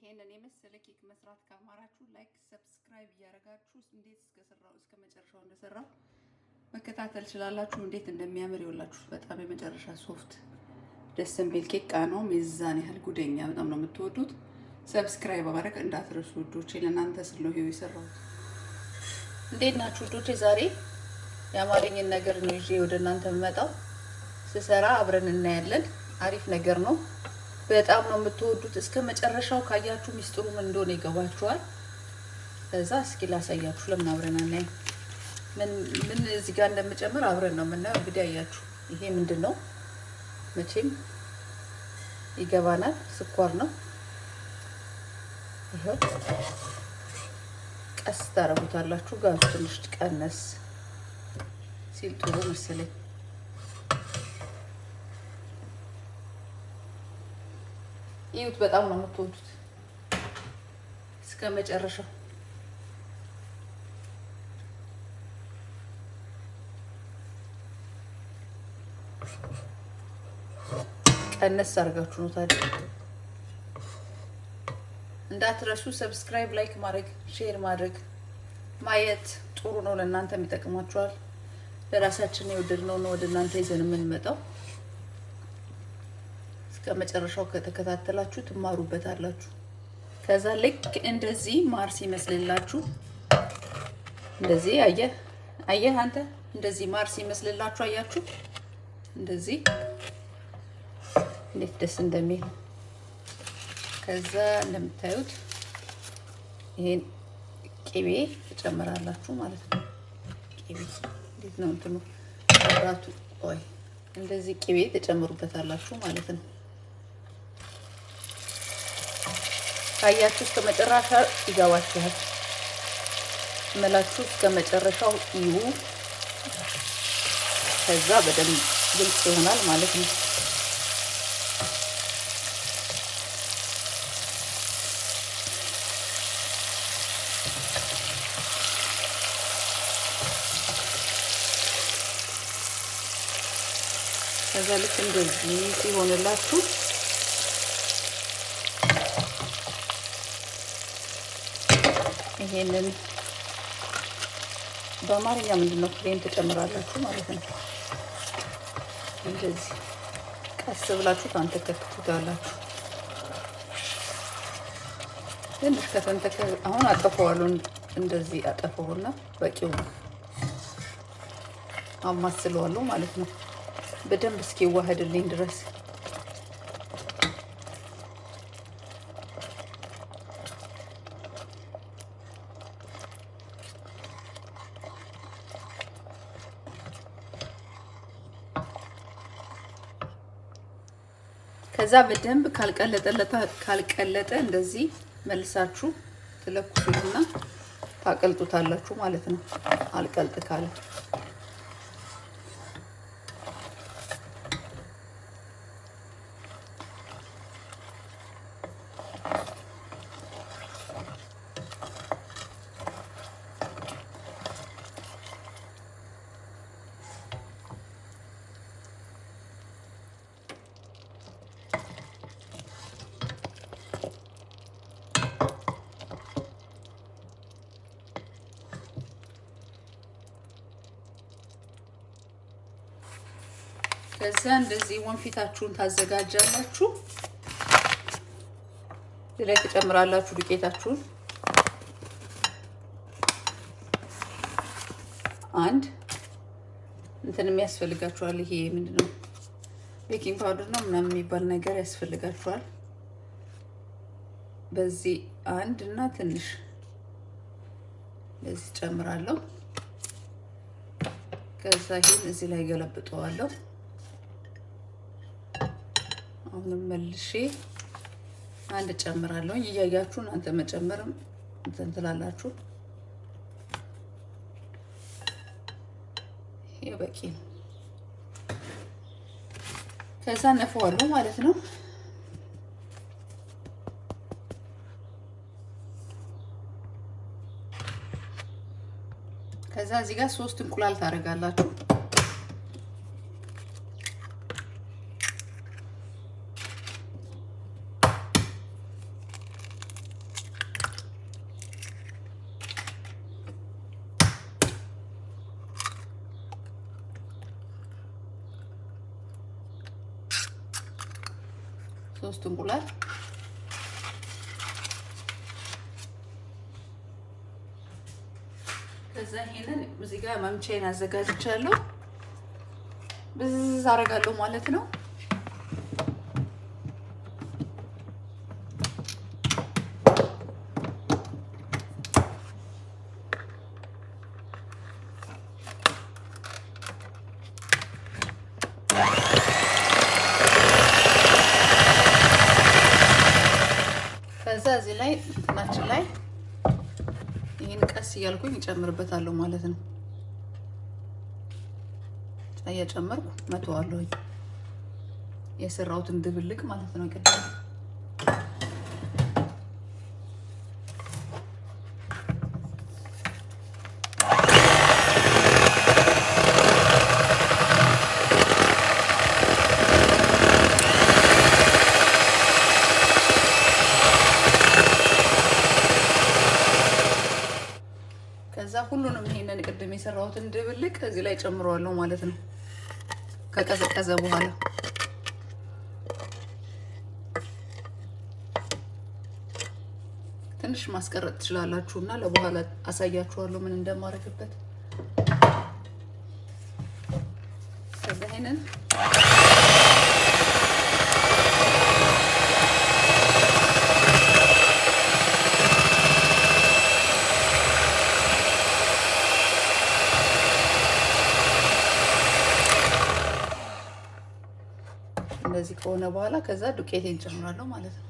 ይሄንን የመሰለ ኬክ መስራት ካማራችሁ ላይክ ሰብስክራይብ እያደረጋችሁ እንዴት እስከ መጨረሻው እንደሰራው መከታተል ትችላላችሁ። እንዴት እንደሚያምር ይወላችሁ። በጣም የመጨረሻ ሶፍት ደስ የሚል ኬክ ነው። ሚዛን ያህል ጉደኛ በጣም ነው የምትወዱት። ሰብስክራይብ ማድረግ እንዳትረሱ ውዶቼ። ለእናንተ ስለው ይሄው የሰራሁት። እንዴት ናችሁ ውዶቼ? ዛሬ የአማርኛን ነገር ነው ይዤ ወደ እናንተ የምመጣው። ስሰራ አብረን እናያለን። አሪፍ ነገር ነው። በጣም ነው የምትወዱት። እስከ መጨረሻው ካያችሁ ሚስጥሩ ምን እንደሆነ ይገባችኋል። ከዛ እስኪ ላሳያችሁ። ለምን አብረን እናያለን። ምን እዚህ ጋር እንደምጨምር አብረን ነው የምናየው። እንግዲህ አያችሁ፣ ይሄ ምንድነው? መቼም ይገባናል። ስኳር ነው። ይሄው ቀስ ታረጉታላችሁ። ጋር ትንሽ ቀነስ ሲል ጥሩ መሰለኝ። ይሁት በጣም ነው የምትወዱት እስከ መጨረሻው። ቀነስ አድርጋችሁ ነው ታዲያ። እንዳትረሱ ሰብስክራይብ፣ ላይክ ማድረግ፣ ሼር ማድረግ። ማየት ጥሩ ነው፣ ለእናንተም ይጠቅማችኋል። ለራሳችን የወደድነው ነው ወደ እናንተ ይዘን የምንመጣው። ከመጨረሻው ከተከታተላችሁ ትማሩበታላችሁ። ከዛ ልክ እንደዚህ ማር ሲመስልላችሁ እንደዚህ አየህ አንተ እንደዚህ ማር ሲመስልላችሁ አያችሁ፣ እንደዚህ እንዴት ደስ እንደሚል። ከዛ እንደምታዩት ይሄን ቅቤ ትጨምራላችሁ ማለት ነው። ቅቤ እንዴት ነው እንትኑ አራቱ ቆይ እንደዚህ ቅቤ ትጨምሩበታላችሁ ማለት ነው። ካያችሁ እስከ መጨረሻ ይገባችኋል። መላችሁ እስከ መጨረሻው እዩ። ከዛ በደንብ ግልጽ ይሆናል ማለት ነው። ከዛ ልክ እንደዚህ ሲሆንላችሁ ይሄንን በአማርኛ ምንድነው ክሬም ትጨምራላችሁ ማለት ነው። እንደዚህ ቀስ ብላችሁ ታንተከትኩታላችሁ። ትንሽ ከተንተከ አሁን አጠፋዋለሁ። እንደዚህ አጠፋውና በቂው ነው። አማስለዋለሁ ማለት ነው በደንብ እስኪዋሃድልኝ ድረስ። ከዛ በደንብ ካልቀለጠ እንደዚህ መልሳችሁ ትለኩሱትና ታቀልጡታላችሁ ማለት ነው። አልቀልጥ ካለ ከዛ እንደዚህ ወንፊታችሁን ታዘጋጃላችሁ። እዚህ ላይ ትጨምራላችሁ ዱቄታችሁን። አንድ እንትን የሚያስፈልጋችኋል። ይሄ ምንድነው? ቤኪንግ ፓውደር ነው ምናምን የሚባል ነገር ያስፈልጋችኋል። በዚህ አንድ እና ትንሽ በዚህ ጨምራለሁ። ከዛ ይሄን እዚህ ላይ ገለብጠዋለሁ። አሁንም መልሼ አንድ ጨምራለሁ። እያያችሁ እናንተ መጨመርም እንትን ትላላችሁ። ይሄ በቂ ነው። ከዛ ነፋዋለሁ ማለት ነው። ከዛ እዚህ ጋር 3 እንቁላል ታደርጋላችሁ። 3 እንቁላል ከዛ ይሄንን እዚህ ጋር መምቻዬን አዘጋጅቻለሁ። ብዝ አደርጋለሁ ማለት ነው። ከዛ እዚህ ላይ እንትናችን ላይ ይሄን ቀስ እያልኩኝ እጨምርበታለሁ ማለት ነው። እየጨመርኩ መተዋለሁኝ የሰራሁትን ድብልቅ ማለት ነው። ቅድም ከዛ ሁሉንም ይሄንን ቅድም የሰራሁትን ድብልቅ እዚህ ላይ ጨምረዋለሁ ማለት ነው። ከቀዘቀዘ በኋላ ትንሽ ማስቀረጥ ትችላላችሁና ለበኋላ አሳያችኋለሁ ምን እንደማደርግበት። ከዛ ይሄንን እንደዚህ ከሆነ በኋላ ከዛ ዱቄቴን ጨምራለሁ ማለት ነው።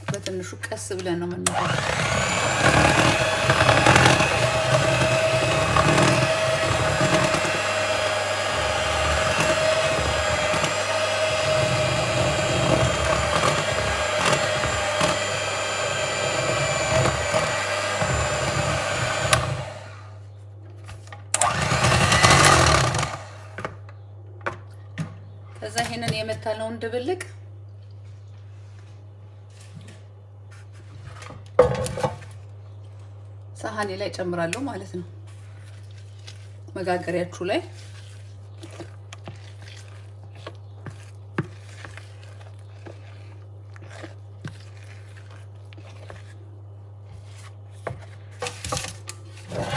በትንሹ ቀስ ብለን ነው የምንለው። ከዛ ይሄንን የመታለውን ድብልቅ ሳህኔ ላይ ጨምራለሁ ማለት ነው። መጋገሪያችሁ ላይ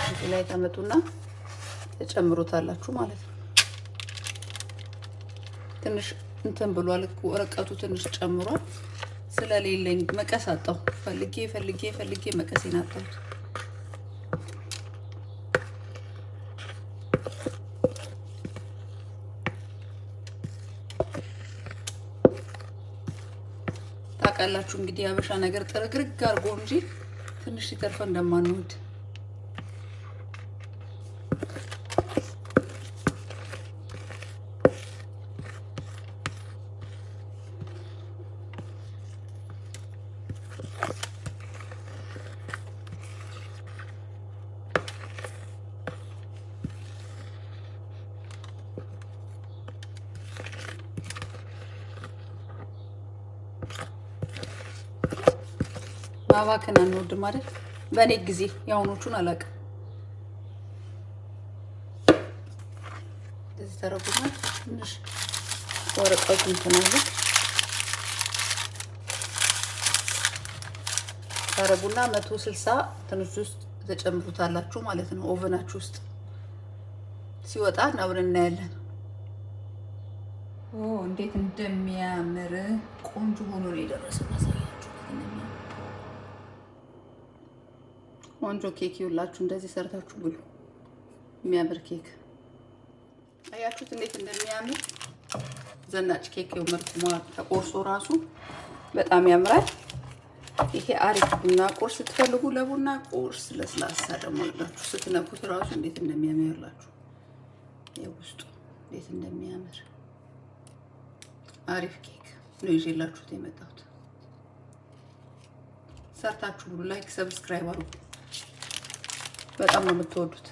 እዚህ ላይ ታመጡና ተጨምሩታላችሁ ማለት ነው። ትንሽ እንትን ብሏል እኮ ወረቀቱ ትንሽ ጨምሯል። ስለሌለኝ መቀስ አጣሁ። ፈልጌ መቀሴን አጣሁት። ታውቃላችሁ እንግዲህ ያበሻ ነገር ጥርግርግ አድርጎ እንጂ ትንሽ ሲተርፈ እንደማንወድ። ማባከን አንወድም አይደል? በእኔ ጊዜ ያውኖቹን አላውቅም። እዚህ ተረጉና ትንሽ ወረቀቱ እንትን አለ ታረጉና 160 ትንሽ ውስጥ ተጨምሩታላችሁ ማለት ነው። ኦቨናችሁ ውስጥ ሲወጣ አብረን እናያለን። እንዴት እንደሚያምር ቆንጆ ሆኖ ነው የደረሰው። ቆንጆ ኬክ ይውላችሁ እንደዚህ ሰርታችሁ ብሉ። የሚያምር ኬክ አያችሁት እንዴት እንደሚያምር ዘናጭ ኬክ የመርኩ ተቆርሶ ራሱ በጣም ያምራል። ይሄ አሪፍ ቡና ቁርስ ስትፈልጉ ለቡና ቁርስ ለስላሳ ደግሞ አላችሁ ስትነኩት ራሱ እንዴት እንደሚያምርላችሁ የውስጡ እንዴት እንደሚያምር አሪፍ ኬክ ነው ይዤላችሁት የመጣሁት። ሰርታችሁ ብሉ። ላይክ ሰብስክራይብ አድርጉ። በጣም ነው የምትወዱት።